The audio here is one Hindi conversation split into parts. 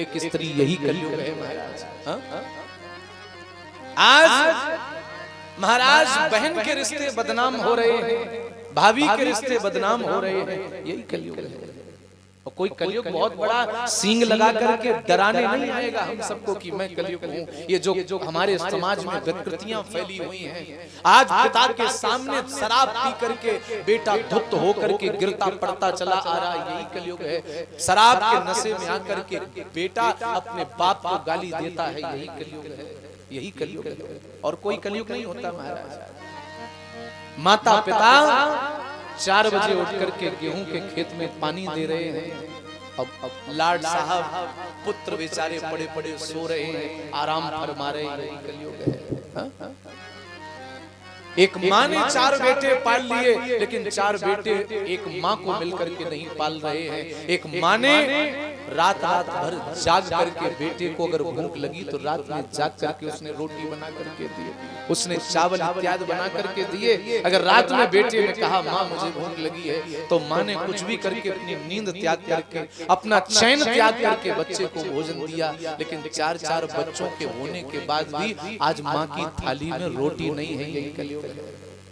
एक स्त्री, यही कलयुग है महाराज। आज महाराज बहन के रिश्ते बदनाम हो रहे हैं, भाभी के रिश्ते बदनाम हो रहे हैं, यही कलयुग है। और कोई कलयुग बहुत बड़ा सींग लगा करके डराने नहीं आएगा हम सबको कि मैं कलयुग हूँ। ये जो हमारे समाज में विकृतियां फैली हुई हैं, आज पिता के सामने शराब पी करके बेटा धुत हो करके गिरता पड़ता चला आ रहा, यही कलयुग है। शराब के नशे में आकर के बेटा अपने बाप को गाली देता है, यही कलयुग है, यही कलयुग है। और कोई कलयुग नहीं होता महाराज। माता पिता 4 बजे उठ करके गेहूं के खेत में पानी दे रहे हैं, अब लाड साहब पुत्र बेचारे पड़े पड़े सो रहे हैं, आराम फरमा रहे हैं, यही कलयुग है। एक माँ ने 4 बेटे पाल लिए, लेकिन 4 बेटे एक माँ को मिलकर के नहीं पाल रहे हैं। एक माँ ने रात भर जाग करके बेटे को अगर भूख लगी तो रात में जाग करके उसने रोटी बना करके दी, उसने चावल इत्यादि बना करके दिए। अगर रात में बेटे ने कहा माँ मुझे भूख लगी है, तो माँ ने कुछ भी करके अपनी नींद त्याग करके, अपना चैन त्याग करके बच्चे को भोजन दिया। लेकिन 4 बच्चों के होने के बाद भी आज माँ की थाली में रोटी नहीं है, यही कलयुग है।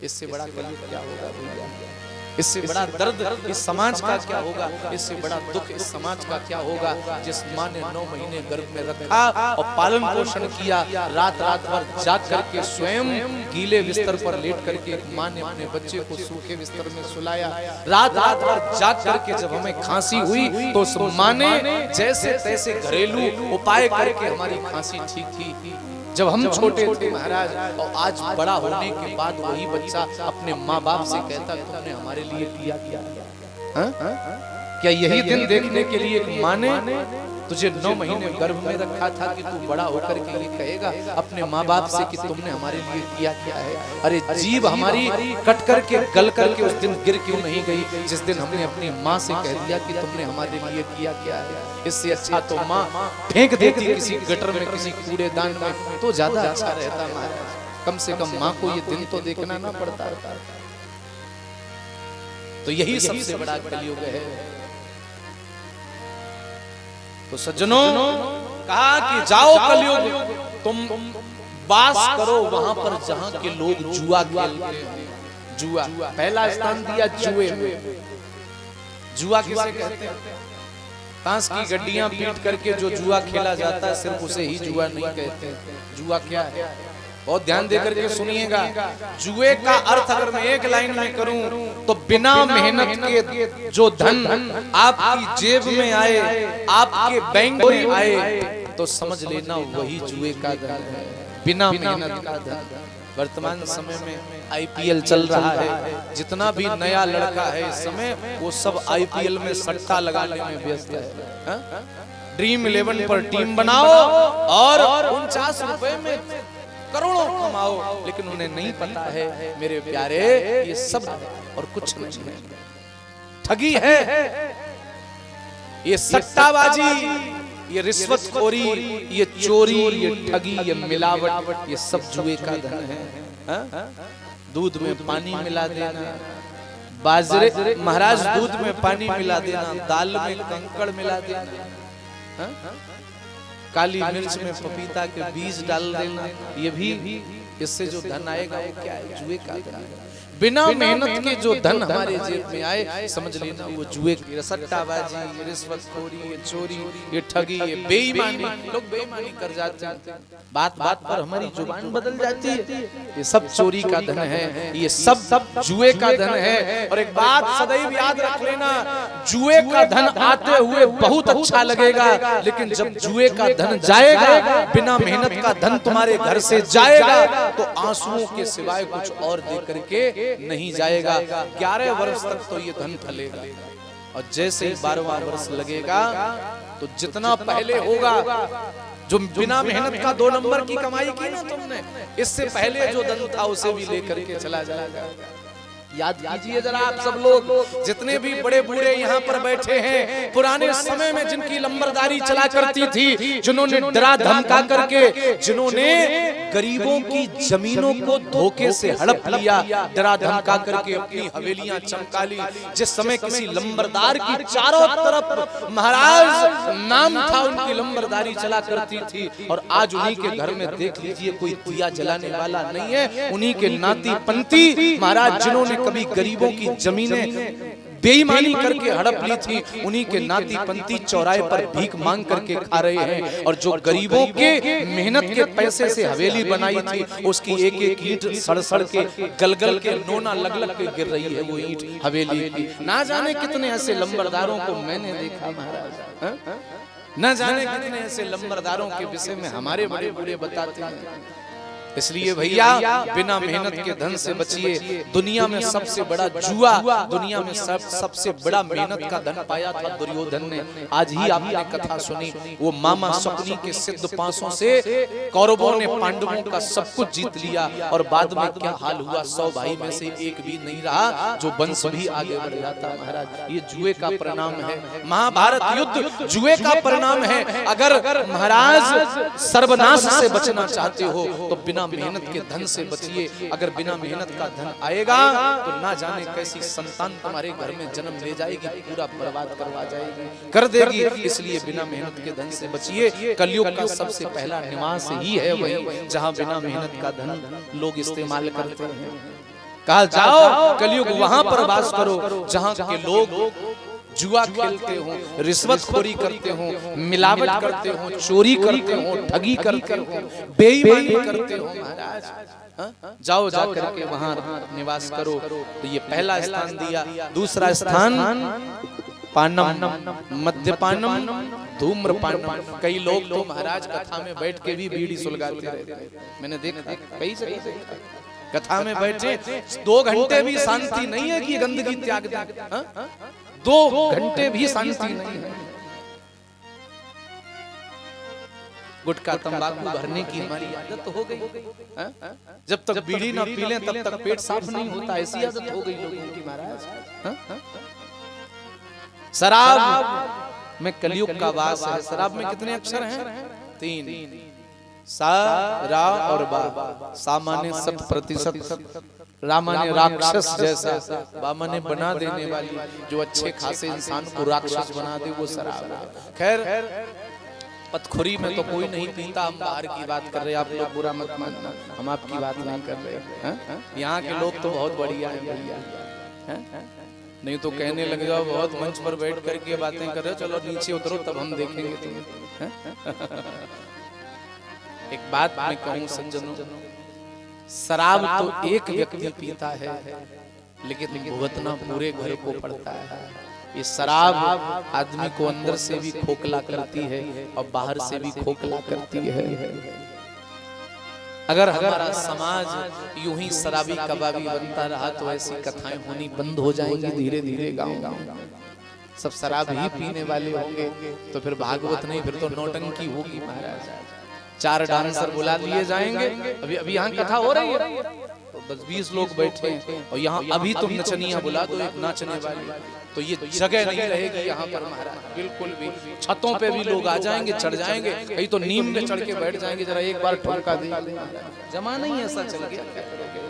इससे बड़ा कलयुग क्या होगा भैया? इससे बड़ा दर्द इस समाज का क्या होगा? इससे बड़ा दुख इस समाज का क्या होगा? जिस माँ ने 9 महीने गर्भ में रखा और पालन पोषण किया, रात भर जाग करके स्वयं गीले बिस्तर पर लेट करके एक माँ ने अपने बच्चे को सूखे बिस्तर में सुलाया। रात भर जाग करके जब हमें खांसी हुई तो उस माँ ने जैसे तैसे घरेलू उपाय करके हमारी खांसी ठीक की। जब हम छोटे थे महाराज, और आज बड़ा होने के बाद वही बच्चा अपने माँ बाप से कहता तुमने हमारे लिए किया क्या? यही दिन देखने के लिए एक माँ ने तुझे 9 महीने गर्भ में रखा था कि तू बड़ा होकर के ये कहेगा अपने माँ बाप से कि तुमने हमारे लिए किया क्या है? अरे जीभ हमारी कट करके गल करके उस दिन गिर क्यों नहीं गई जिस दिन हमने अपनी माँ से कह दिया कि तुमने हमारे लिए किया क्या है? इससे अच्छा तो माँ फेंक देती किसी गटर में, किसी कूड़ेदान में, तो ज्यादा अच्छा रहता महाराज। कम से कम माँ को ये दिन तो देखना ना पड़ता। तो यही सबसे बड़ा कलयुग है। तो सज्जनों, कहा कि जाओ कलयुग, तुम वास करो वहां पर जहां के लोग जुआ खेलते हैं। जुआ पहला स्थान दिया जुए में। जुआ किसे कहते हैं? ताश की गड्डियां पीट करके जो जुआ खेला जाता है, सिर्फ उसे ही जुआ नहीं कहते। जुआ क्या है? बहुत ध्यान देकर के सुनिएगा। जुए का अर्थ अगर मैं एक लाइन में करूं तो बिना मेहनत के जो धन आपकी जेब में आए, आपके बैंक में आए, तो समझ लेना वही जुए का धन है, बिना मेहनत का धन। वर्तमान समय में आईपीएल चल रहा है, जितना भी नया लड़का है इस समय वो सब आईपीएल में सट्टा लगाने में व्यस्त है। ड्रीम 11 पर टीम बनाओ और 49 रुपए में करोड़ों कमाओ, लेकिन उन्हें नहीं पता है मेरे प्यारे ये सब और कुछ नहीं है, ठगी है, ये सट्टाबाजी, ये रिश्वतखोरी, ये चोरी, ये ठगी, ये मिलावट, ये सब जुए का धन है। दूध में पानी मिला देना, बाजरे महाराज दूध में पानी मिला देना, दाल में कंकड़ मिला देना, काली मिर्च में पपीता के बीज डाल देना, ये भी इससे जो धन आएगा वो क्या है? जुए का धन। बिना मेहनत के जो धन हमारे जेब में आए, समझ लेना वो जुए की, सट्टाबाजी, रिश्वतखोरी, ये चोरी, ये ठगी, ये बेईमानी। लोग बेईमानी कर जाते हैं, बात पर हमारी जुबान बदल जाती है। ये सब चोरी का धन है, ये सब जुए का धन है। और एक बात सदैव याद रख लेना, जुए का धन आते हुए बहुत अच्छा लगेगा, लेकिन जब जुए का धन जाएगा, बिना मेहनत का धन तुम्हारे घर से जाएगा, तो आंसुओं के सिवाय कुछ और दे करके नहीं जाएगा। 11 वर्ष तक तो ये धन फलेगा, और जैसे ही 12वां वर्ष लगेगा तो जितना पहले होगा, जो बिना मेहनत का 2 नंबर की कमाई की ना तुमने, इससे पहले जो धन था उसे भी लेकर के चला जाएगा। याद कीजिए जरा आप सब लोग, जितने भी बड़े बूढ़े यहाँ पर बैठे हैं, पुराने समय में जिनकी लंबरदारी चला करती थी, जिन्होंने डरा धमका करके, जिन्होंने गरीबों की जमीनों को धोखे से हड़प लिया, डरा धमका करके अपनी हवेलियां चमका ली। जिस समय किसी लंबरदार की चारों तरफ महाराज नाम था, उनकी लंबरदारी चला करती थी, और आज उन्हीं के घर में देख लीजिए कोई दिया जलाने वाला नहीं है। उन्हीं के नाती पंथी महाराज, जिन्होंने कभी गरीबों की जमीनें बेईमानी करके हड़प ली थी, उन्हीं के नाती पंथी चौराहे पर भीख मांग करके खा रहे हैं। और जो गरीबों के मेहनत के पैसे से हवेली बनाई थी, उसकी एक एक ईंट सड़ सड़ के गलगल के नोना लग लग के गिर रही है वो ईंट हवेली की। ना जाने कितने ऐसे लंबरदारों को मैंने देखा महाराज, न जाने कितने ऐसे लंबरदारों के विषय में हमारे बड़े बूढ़े बताते हैं। इसलिए भैया बिना मेहनत के धन से बचिए। दुनिया में सबसे बड़ा जुआ, दुनिया में सबसे बड़ा मेहनत का धन पाया था दुर्योधन ने। आज ही आपने कथा सुनी, वो मामा शकुनी के सिद्ध पांसों से कौरवों ने पांडवों का सब कुछ जीत लिया, और बाद में क्या हाल हुआ, 100 भाई में से एक भी नहीं रहा जो वंश भी आगे बढ़ जाता। महाराज ये जुए का परिणाम है, महाभारत युद्ध जुए का परिणाम है। अगर महाराज सर्वनाश से बचना चाहते हो तो बिना मेहनत के धन से बचिए। अगर बिना मेहनत का धन आएगा तो ना जाने कैसी संतान तुम्हारे घर में जन्म ले जाएगी, पूरा बर्बाद करवा जाएगी, कर देगी। इसलिए बिना मेहनत के धन से बचिए। कलयुग का सबसे पहला निवास ही है वही जहां बिना मेहनत का धन लोग इस्तेमाल करते हैं। कहा जाओ कलयुग वहां पर वास करो जहां के लोग जुआ खेलते हो, रिश्वतखोरी करते हो, मिलावट करते हो, चोरी करते हो, ठगी करते हो, बेईमानी करते हो। महाराज जाओ जा करके वहां निवास करो। तो ये पहला स्थान दिया। दूसरा स्थान पानम, मद्यपानम, धूम्रपानम। कई लोग तो महाराज कथा में बैठ के भी बीड़ी सुलगाते रहते हैं, मैंने देखा कई जगह। कथा में बैठे 2 घंटे भी शांति नहीं है कि गंदगी त्याग दे, 2 घंटे भी शांति नहीं है। गुटखा तंबाकू भरने की हमारी आदत हो गई। जब तक बीड़ी ना पी लें तब तक पेट साफ नहीं होता, ऐसी आदत हो गई लोगों की महाराज। शराब में कलयुग का वास है। शराब में कितने अक्षर हैं? 3, सा, रा और बा। सा माने 100%, रा माने राक्षस जैसा, बा माने बना देने वाली, जो अच्छे खासे इंसान को राक्षस बना दे, वो शराब है। खैर पतखुरी में तो कोई नहीं पीता, हम बाहर की बात कर रहे हैं, आप लोग बुरा मत मानना, हम आपकी बात नहीं कर रहे। यहाँ के लोग तो बहुत बढ़िया है भैया, नहीं तो कहने लग जाओ बहुत मंच पर बैठ करके बातें कर रहे हो, चलो नीचे उतरो तब हम देखेंगे तुम्हें। एक बात मैं कहूं सज्जनों, शराब तो एक व्यक्ति पीता है, लेकिन भुगतना पूरे घर को पड़ता है। ये शराब आदमी को अंदर से भी खोखला करती है और बाहर से भी खोखला करती है। अगर हमारा समाज यूं ही शराबी कबाबी बनता रहा तो ऐसी कथाएं होनी बंद हो जाएंगी धीरे धीरे। गाँव सब शराब ही पीने वाले होंगे तो फिर भागवत नहीं, फिर तो नौटंकी होगी महाराज। 4 डांसर बुला लिए जाएंगे। अभी यहाँ कथा हो रही है तो 10-20 लोग बैठे हैं, और यहाँ अभी तुम नचनिया बुला दो एक नाचने वाली, तो ये जगह नहीं रहेगी यहाँ पर महाराज बिल्कुल भी। छतों पे भी लोग आ जाएंगे, चढ़ जाएंगे, कहीं तो नीम में चढ़ के बैठ जाएंगे, जरा एक बार ठोका दे। जमाना ही ऐसा चल गया, क्या करोगे?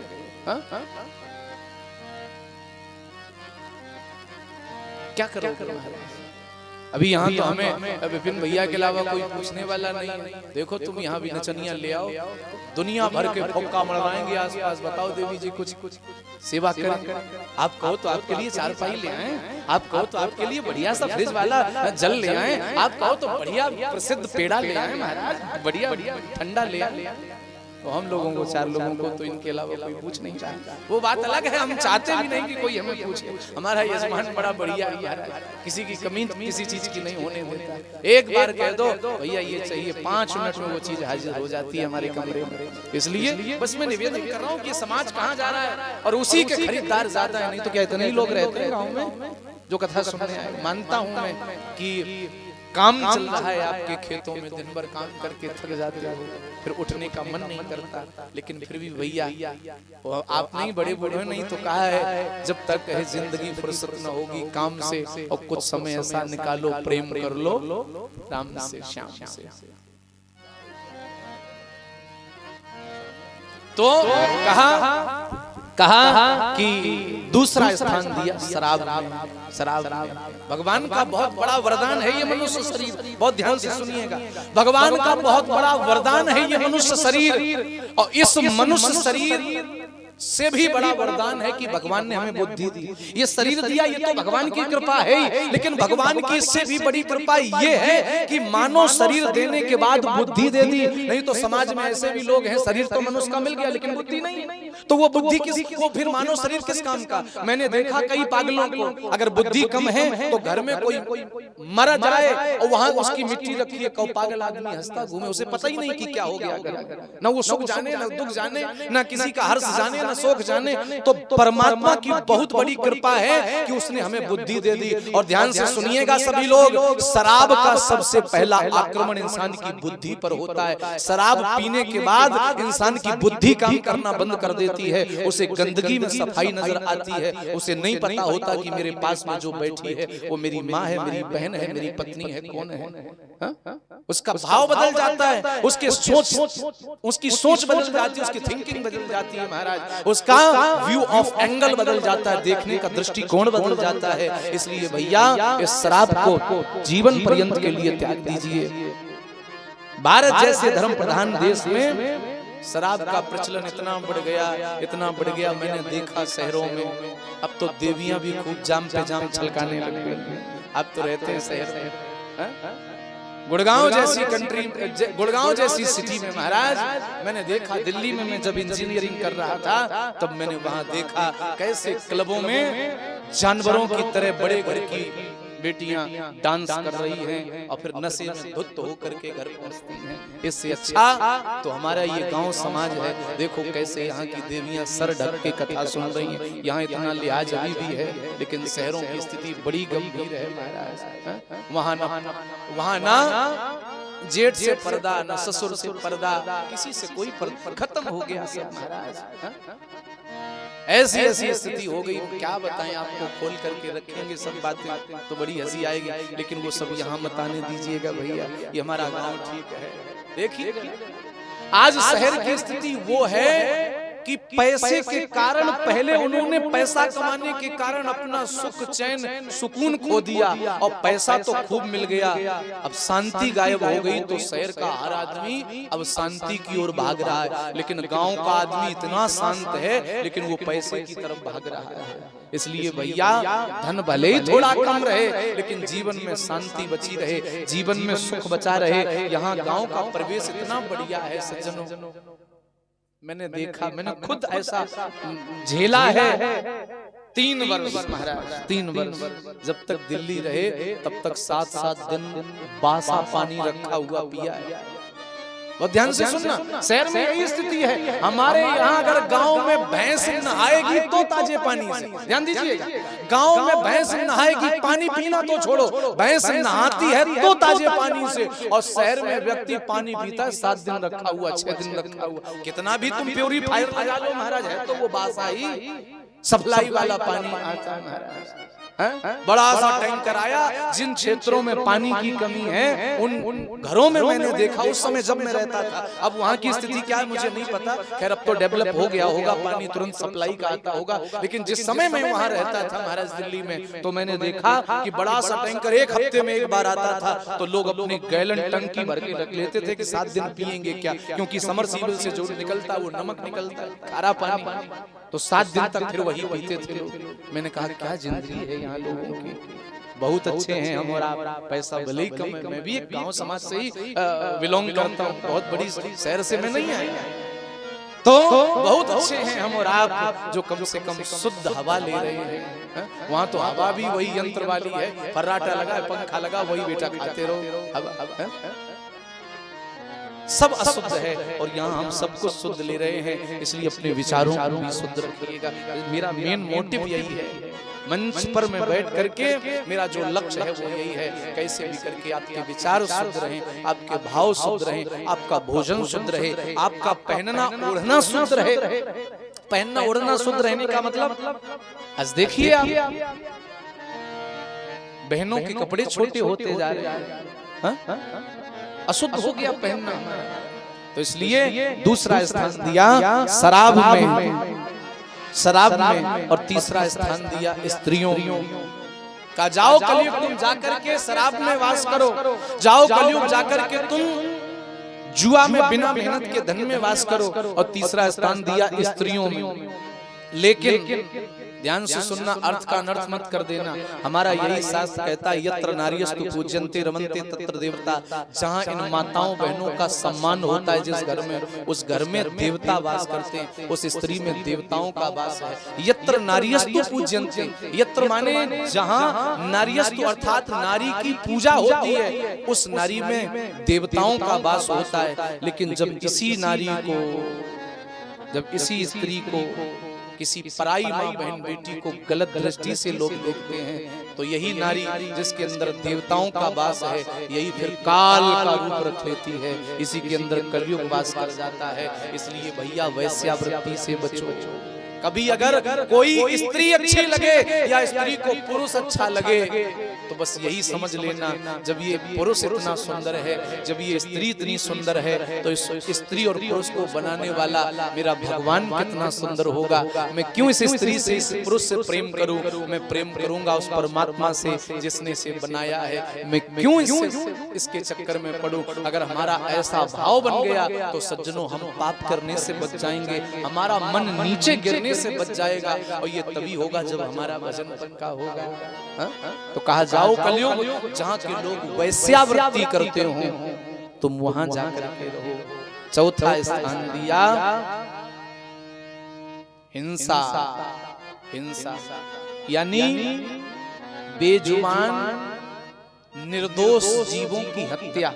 क्या करोगे महाराज? अभी यहाँ तो हमें विपिन भैया के अलावा कोई पूछने वाला नहीं है। देखो तुम यहाँ भी नचनिया ले आओ, दुनिया भर के फौका मरवाएंगे आसपास। बताओ देवी जी कुछ सेवा करें। आप कहो तो आपके लिए 4 पाई ले आए, आप कहो तो आपके लिए बढ़िया सा फ्रिज वाला जल ले आए, आप कहो तो बढ़िया प्रसिद्ध पेड़ा ले आए महाराज, बढ़िया ठंडा ले आए। तो हम लोगों को 4 लोगों को तो इनके अलावा कोई पूछ नहीं चाहता। वो बात अलग है, हम चाहते भी नहीं कि कोई हमें पूछे। हमारा यजमान बड़ा बढ़िया है, किसी की कमी किसी चीज की नहीं होने देता। एक बार कह दो भैया ये चाहिए, 5 मिनट में वो चीज हाजिर हो जाती है हमारे कमरे में। इसलिए बस मैं निवेदन कर रहा हूँ कि समाज कहाँ जा रहा है, और उसी के खरीदार ज्यादा है। नहीं तो क्या इतने ही लोग रहते हैं गाँव में जो कथा सुनने आए। मानता हूँ मैं कि काम चल रहा है आपके खेतों में, दिन भर काम करके थक जाते हो, फिर उठने का मन नहीं करता, लेकिन फिर भी भैया आप नहीं, बड़े बूढ़े नहीं तो कहा है जब तक है जिंदगी फुर्सत न होगी काम से, और कुछ समय ऐसा निकालो प्रेम कर लो राम से श्याम से। तो कहा कि दूसरा स्थान दिया शराब में। शराब भगवान का बहुत बड़ा वरदान है ये मनुष्य शरीर, बहुत ध्यान से सुनिएगा, भगवान का बहुत बड़ा वरदान है ये मनुष्य शरीर, और इस मनुष्य शरीर से भी बड़ा वरदान है कि भगवान ने हमें बुद्धि दी। ये शरीर दिया ये तो भगवान की कृपा है ही, लेकिन भगवान की इससे भी बड़ी कृपा ये है कि मानो शरीर देने के बाद बुद्धि दे दी। नहीं तो समाज में ऐसे भी लोग हैं, शरीर तो मनुष्य का मिल गया लेकिन बुद्धि नहीं, तो वो बुद्धि वो फिर मानो शरीर किस काम का। मैंने देखा कई पागलों को, अगर बुद्धि कम है तो घर में कोई मर जाए और वहां उसकी मिट्टी रखी है, कौ पागल आदमी हंसता घूमे, उसे पता ही नहीं कि क्या हो गया, ना वो सुख जाने ना दुख जाने, ना किसी का हर्ष जाने ना शोक जाने। तो परमात्मा की बहुत बड़ी कृपा है कि उसने हमें बुद्धि दे दी। और ध्यान से सुनिएगा सभी लोग, शराब का सबसे पहला आक्रमण इंसान की बुद्धि पर होता है। शराब पीने के बाद इंसान की बुद्धि काम करना बंद कर देती है, उसे गंदगी में सफाई नजर आती है, उसे नहीं पता होता कि मेरे पास में जो बैठी है वो मेरी माँ है, मेरी बहन है, मेरी पत्नी है, कौन है। उसका भाव बदल जाता है, उसकी सोच बदल जाती है, उसकी थिंकिंग बदल जाती है महाराज, उसका व्यू ऑफ एंगल बदल जाता है, देखने का दृष्टिकोण बदल जाता है। इसलिए भैया इस शराब को जीवन पर्यंत के लिए त्याग दीजिए। भारत जैसे धर्म प्रधान देश में शराब का प्रचलन इतना बढ़ गया, मैंने देखा शहरों में अब तो देवियां भी खूब जाम पे जाम छलकाने लग गई। अब तो रहते हैं शहर में, गुड़गांव जैसी सिटी में महाराज, मैंने देखा दिल्ली में मैं जब इंजीनियरिंग कर रहा था तब मैंने वहां देखा कैसे क्लबों में जानवरों की तरह बड़े घर की बेटियां डांस कर रही हैं और फिर नशे में धुत होकर के घर पहुंचती हैं। इससे अच्छा तो हमारा ये गांव समाज है। देखो कैसे यहाँ की देवियां सर ढक के कथा सुन रही हैं, यहाँ इतना लिहाज अभी भी है, लेकिन शहरों की स्थिति बड़ी गंभीर है महाराज। वहां ना जेठ से पर्दा, न ससुर से पर्दा, किसी से कोई पर्दा, खत्म हो गया सब महाराज। ऐसी स्थिति हो गई, क्या बताएं आपको, खोल करके रखेंगे सब बातें तो बड़ी हंसी आएगी, लेकिन वो सब यहाँ मत आने दीजिएगा भैया, ये हमारा गांव ठीक है। देखिए आज शहर की स्थिति वो है कि पैसे के कारण, पहले उन्होंने पैसा कमाने के कारण अपना सुख चैन सुकून खो दिया, और पैसा तो खूब मिल गया, अब शांति गायब हो गई, तो शहर का हर आदमी अब शांति की ओर भाग रहा है। लेकिन गांव का आदमी इतना शांत है लेकिन वो पैसे की तरफ भाग रहा है। इसलिए भैया धन भले ही थोड़ा कम रहे लेकिन जीवन में शांति बची रहे, जीवन में सुख बचा रहे। यहाँ गांव का परिवेश इतना बढ़िया है सज्जनों, मैंने देखा, मैंने खुद ऐसा झेला है। 3 वर्ष महाराज, 3 वर्ष जब तक दिल्ली रहे तब तक 7-7 दिन बासा पानी रखा हुआ पिया है। और ध्यान से सुनना, शहर में यही स्थिति है। हमारे यहाँ अगर गांव में भैंस नहाएगी तो ताजे पानी से, ध्यान दीजिएगा, गांव में भैंस नहाएगी, पानी पीना तो छोड़ो, भैंस नहाती है तो ताजे पानी से। और शहर में व्यक्ति पानी पीता है 7 दिन रखा हुआ, 6 दिन रखा हुआ, कितना भी तुम प्योरीफायर लगा लो महाराज, है तो वो बासा ही सप्लाई वाला पानी आता है महाराज। बड़ा सा टैंकर आया, जिन क्षेत्रों में पानी की कमी है उन घरों में मैंने देखा उस समय जब मैं रहता था। अब वहाँ की स्थिति क्या है मुझे नहीं पता, खैर अब तो डेवलप हो गया होगा, पानी तुरंत सप्लाई का आता होगा, लेकिन जिस समय मैं वहाँ रहता था महाराज दिल्ली में, तो मैंने देखा कि बड़ा सा टैंकर 1 हफ्ते में एक बार आता था, तो लोग अपने गैलन टंकी भर के रख लेते थे कि 7 दिन पियेंगे क्या, क्योंकि समरसीबल से जो निकलता वो नमक निकलता, खारा पानी, तो 7 दिन तक फिर वही पीते थे लोग। मैंने कहा क्या जिंदगी है यहाँ लोगों की, बहुत अच्छे हैं हम और आप, पैसा भले ही कम है, मैं भी एक गांव समाज से ही बिलोंग करता हूँ, बहुत बड़ी शहर से मैं नहीं आया, तो बहुत अच्छे हैं हम और आप जो कम से कम शुद्ध हवा ले रहे हैं। वहाँ तो हवा भी वही यंत्र वाली है, फर्राटा लगा, पंखा लगा, वही बेटा खाते रहो, सब अशुद्ध है, और यहाँ हम सब कुछ शुद्ध ले रहे हैं। इसलिए अपने विचारों को भी शुद्ध रखिएगा, मेरा मेन मोटिव यही है। मंच पर मैं बैठ करके मेरा जो लक्ष्य है वो यही है, कैसे भी करके आपके विचार शुद्ध रहे, आपके भाव शुद्ध रहे, आपका भोजन शुद्ध रहे, आपका पहनना ओढ़ना शुद्ध रहे। पहनना ओढ़ना शुद्ध रहने का मतलब आज देखिए आप बहनों के कपड़े छोटे होते जा रहे हैं, अशुद्ध हो गया पहनना। तो इसलिए दूसरा स्थान दिया शराब में, शराब में, और तीसरा स्थान दिया स्त्रियों का। जाओ कलयुग तुम जाकर के शराब में वास करो, जाओ कलयुग जाकर के तुम जुआ में बिना मेहनत के धन में वास करो, और तीसरा स्थान दिया स्त्रियों में। लेकिन ध्यान से सुनना, अर्थ का अनर्थ मत कर देना। हमारा यही शास्त्र कहता है, यत्र नार्यस्तु पूज्यन्ते रमन्ते तत्र देवता। जहाँ इन माताओं बहनों का सम्मान होता है जिस घर में, उस घर में देवता वास करते हैं, उस स्त्री में देवताओं का वास है। यत्र नार्यस्तु पूज्यन्ते, यत्र माने जहाँ नार्यस्तु अर्थात नारी की पूजा होती है, उस नारी में देवताओं का वास होता है। लेकिन जब इसी नारी को, जब इसी स्त्री को किसी पराई माँ बहन बेटी को गलत दृष्टि से लोग देखते हैं, तो यही नारी जिसके अंदर देवताओं का वास है, यही फिर काल का रूप रख लेती है, इसी के अंदर कलयुग वास कर जाता है। इसलिए भैया वैश्यावृत्ति से बचो। कभी अगर कोई स्त्री अच्छी लगे या स्त्री को पुरुष अच्छा लगे, तो बस यही समझ लेना, जब ये पुरुष इतना सुंदर है, जब ये स्त्री इतनी सुंदर है, तो इस स्त्री और पुरुष को बनाने वाला मेरा भगवान कितना सुंदर होगा। मैं क्यों इस स्त्री से, इस पुरुष से प्रेम करूं? मैं प्रेम करूंगा उस परमात्मा से जिसने इसे बनाया है। मैं क्यों इसके चक्कर में पड़ूं? अगर हमारा ऐसा भाव बन गया तो सज्जनों हम पाप करने से बच जाएंगे, हमारा मन नीचे गिरने से बच जाएगा, और ये तभी होगा जब हमारा भजन पक्का होगा। तो कहा जाओ कलयुग जहाँ के लोग वैश्यावृत्ति करते हो, तुम वहां जाकर के रहो। चौथा स्थान दिया हिंसा। हिंसा यानी बेजुबान निर्दोष जीवों की हत्या।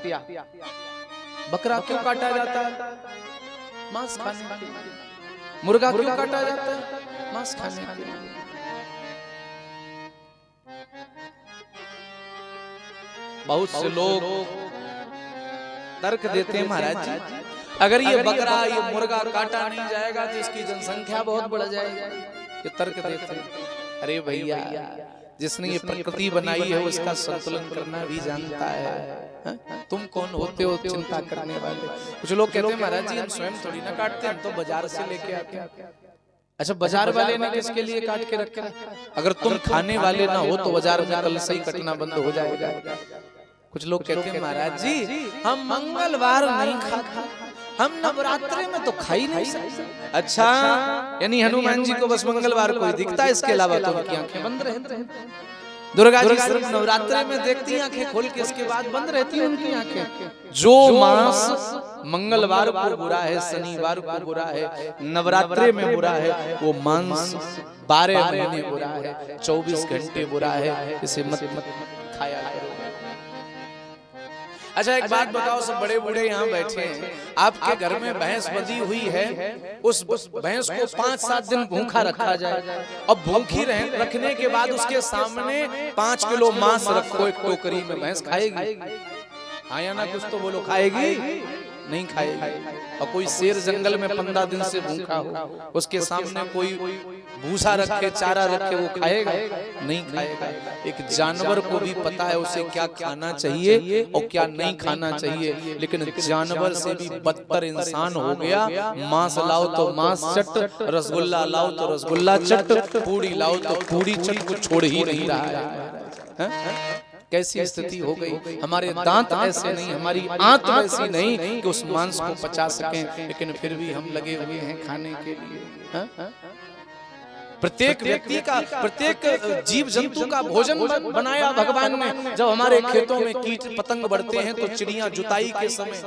बकरा क्यों काटा जाता है? मांस खाने के लिए। मुर्गा क्यों काटा जाता है? मांस खाने के लिए। बहुत से लोग तर्क देते हैं, महाराज जी अगर ये बकरा ये मुर्गा काटा नहीं जाएगा तो इसकी जनसंख्या बहुत बढ़ जाएगी। ये तर्क देते हैं। अरे भैया, जिसने ये प्रकृति बनाई है उसका संतुलन करना भी जानता है। तुम कौन होते हो चिंता करने वाले? कुछ लोग कहते हैं महाराज जी हम स्वयं थोड़ी ना काटते, हम तो बाजार से लेके आते हैं। अच्छा, बाजार वाले ने किसके लिए काट के रखा? अगर तुम खाने वाले ना हो तो बाजार में कल से ही कटना बंद हो जाएगा। कुछ लोग कहते हैं महाराज जी हम मंगलवार नहीं खाते, हम नवरात्रि में तो खा ही नहीं सकते। अच्छा, यानी हनुमान जी को बस मंगलवार को ही दिखता है, इसके अलावा तो उनकी आंखें बंद रहती हैं। दुर्गा जी सिर्फ नवरात्रि में देखती हैं आंखें खोल के, इसके बाद बंद रहती हैं उनकी आंखें। जो मांस मंगलवार को बुरा है, शनिवार को बुरा है, नवरात्रि में बुरा है, वो मांस 12 महीने बुरा है, 24 घंटे बुरा है। इसे मत खाया करो। अच्छा, एक बात बताओ, सब बड़े बूढ़े यहाँ बैठे हैं, आपके घर में भैंस बंधी हुई है, उस भैंस को 5-7 दिन भूखा रखा जाए, और भूखी रखने के बाद उसके सामने 5 किलो मांस रखो एक टोकरी में, भैंस खाएगी? हाँ या ना? कुछ तो बोलो, खाएगी? नहीं खाएगी। और कोई शेर जंगल में 15 दिन से भूखा हो, उसके सामने कोई भूसा रखे, चारा रखे, वो खाएगा? नहीं खाएगा। एक जानवर को भी पता है उसे क्या खाना चाहिए और क्या नहीं खाना चाहिए, लेकिन जानवर से भी बदतर इंसान हो गया। मांस लाओ तो मांस चट, रसगुल्ला लाओ तो रसगुल्ला चट, पूड़ी लाओ तो पूड़ी चट, को छोड़ ही नहीं रहा है। कैसी स्थिति हो गई? हमारे दांत ऐसे नहीं, हमारी आंत वैसी नहीं कि उस मांस को पचा सकें, लेकिन फिर भी हम लगे हुए हैं खाने के लिए। प्रत्येक व्यक्ति का, प्रत्येक जीव जंतु का भोजन बनाया भगवान ने। जब हमारे खेतों में कीट पतंग बढ़ते हैं तो चिड़िया जुताई के समय,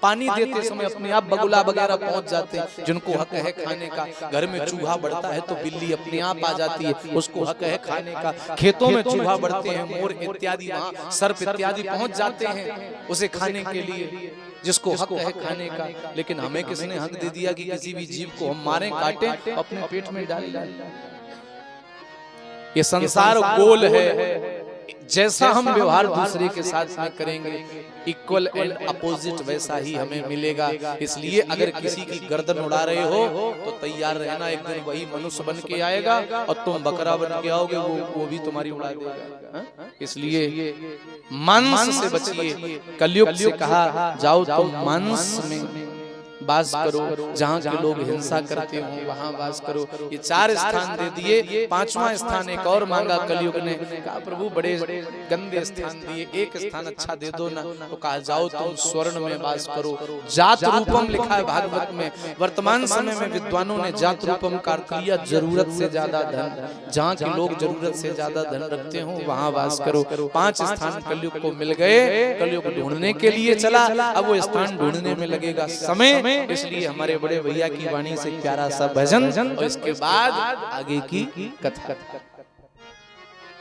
पानी देते समय अपने आप बगुला वगैरह पहुंच जाते हैं, जिनको हक है खाने का। घर में चूहा बढ़ता है तो बिल्ली अपने आप आ जाती है, उसको हक है खाने का। खेतों में चूहा बढ़ते हैं, मोर इत्यादि, वहां सर्प इत्यादि पहुंच जाते हैं उसे खाने के लिए, जिसको हक है खाने का। लेकिन हमें किसने हक दे दिया कि किसी भी जीव को हम मारें, काटें, अपने पेट में डाल डाल? ये संसार गोल है, जैसा हम व्यवहार दूसरे के साथ में करेंगे इक्वल एंड अपोजिट वैसा ही हमें मिलेगा। इसलिए अगर किसी की गर्दन उड़ा रहे हो तो तैयार रहना, एक दिन वही मनुष्य बन के आएगा और तुम बकरा बन के आओगे, वो भी तुम्हारी उड़ा देगा। इसलिए मांस से बचिए। कलयुग से कहा जाओ तुम मांस में वास करो, जहाँ के लोग हिंसा करते हो वहाँ वास करो। ये 4 स्थान दे दिए, 5वां स्थान एक और मांगा कलयुग ने। कहा प्रभु बड़े गंदे स्थान दिए, एक स्थान अच्छा दे दो ना। तो कहा जाओ तुम स्वर्ण में वास करो। जात रूपम लिखा है भागवत में। वर्तमान समय में विद्वानों ने जात रूपम का अर्थ लिया जरूरत से ज्यादा धन। जहाँ के लोग जरूरत से ज्यादा धन रखते हो वहाँ वास करो। 5 स्थान कलयुग को मिल गए। कलयुग ढूंढने के लिए चला, अब वो स्थान ढूंढने में लगेगा समय। इसलिए हमारे बड़े भैया की वाणी से प्यारा सा भजन और इसके बाद आगे की कथा।